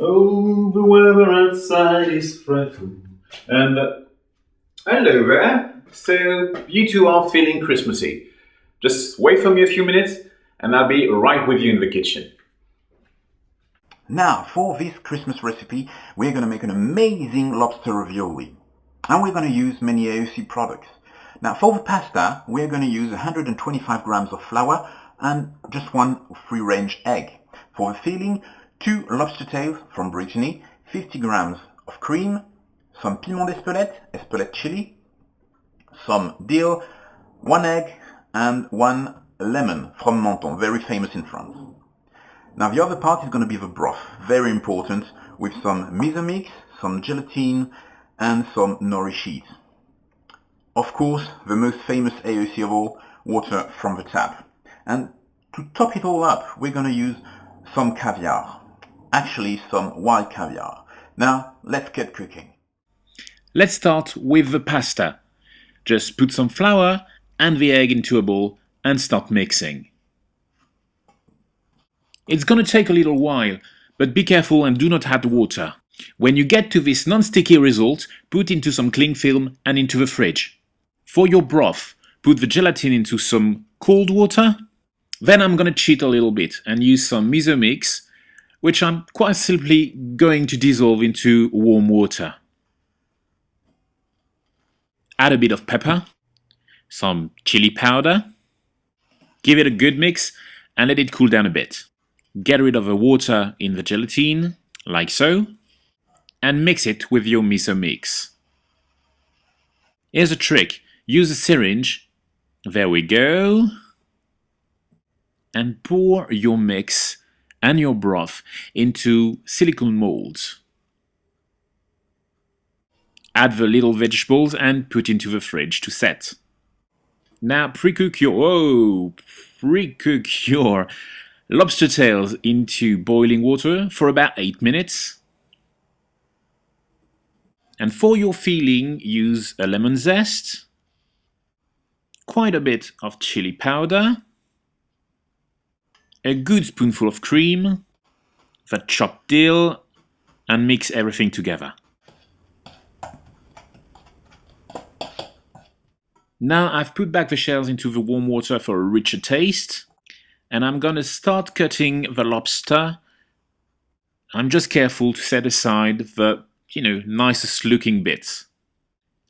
Oh, the weather outside is frightful. And hello there. So you two are feeling Christmassy. Just wait for me a few minutes, and I'll be right with you in the kitchen. Now, for this Christmas recipe, we're going to make an amazing lobster ravioli. And we're going to use many AOC products. Now, for the pasta, we're going to use 125 grams of flour and just one free-range egg. For the filling, 2 lobster tails from Brittany, 50 grams of cream, some piment d'Espelette, Espelette chili, some dill, 1 egg, and 1 lemon from Menton, very famous in France. Now the other part is going to be the broth, very important, with some miso mix, some gelatine, and some nori cheese. Of course, the most famous AOC of all, water from the tap. And to top it all up, we're going to use some caviar. Actually, some wild caviar. Now, let's get cooking. Let's start with the pasta. Just put some flour and the egg into a bowl and start mixing. It's gonna take a little while, but be careful and do not add water. When you get to this non-sticky result, put into some cling film and into the fridge. For your broth, put the gelatin into some cold water. Then I'm gonna cheat a little bit and use some miso mix, which I'm quite simply going to dissolve into warm water. Add a bit of pepper, some chili powder, give it a good mix and let it cool down a bit. Get rid of the water in the gelatine, like so, and mix it with your miso mix. Here's a trick. Use a syringe, there we go, and pour your mix and your broth into silicone molds. Add the little vegetables and put into the fridge to set. Now pre-cook your lobster tails into boiling water for about 8 minutes. And for your filling, use a lemon zest, quite a bit of chili powder, a good spoonful of cream, the chopped dill, and mix everything together. Now I've put back the shells into the warm water for a richer taste, and I'm gonna start cutting the lobster. I'm just careful to set aside the, nicest looking bits.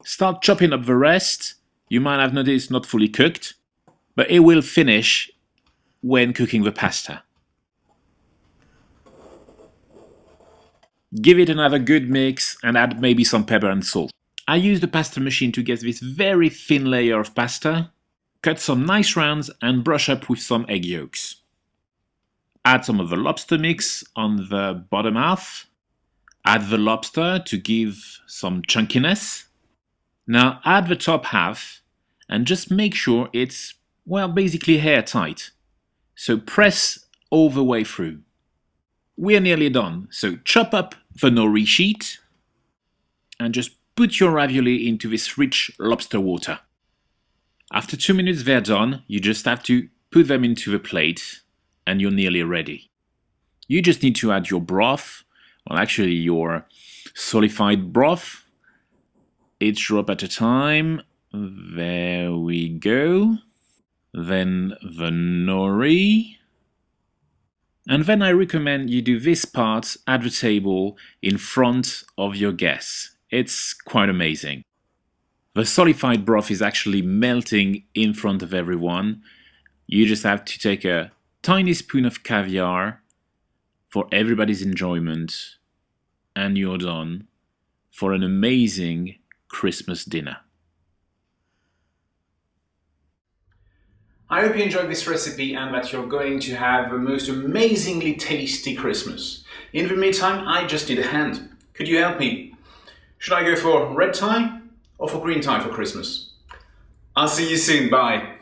Start chopping up the rest. You might have noticed not fully cooked, but it will finish when cooking the pasta. Give it another good mix and add maybe some pepper and salt. I use the pasta machine to get this very thin layer of pasta. Cut some nice rounds and brush up with some egg yolks. Add some of the lobster mix on the bottom half. Add the lobster to give some chunkiness. Now add the top half and just make sure it's, basically airtight. So press all the way through. We're nearly done, so chop up the nori sheet and just put your ravioli into this rich lobster water. After 2 minutes they're done, you just have to put them into the plate and you're nearly ready. You just need to add your broth, actually your solidified broth, each drop at a time. There we go. Then the nori. And then I recommend you do this part at the table in front of your guests. It's quite amazing. The solidified broth is actually melting in front of everyone. You just have to take a tiny spoon of caviar for everybody's enjoyment, and you're done for an amazing Christmas dinner. I hope you enjoyed this recipe and that you're going to have the most amazingly tasty Christmas. In the meantime, I just need a hand. Could you help me? Should I go for red tie or for green tie for Christmas? I'll see you soon, bye.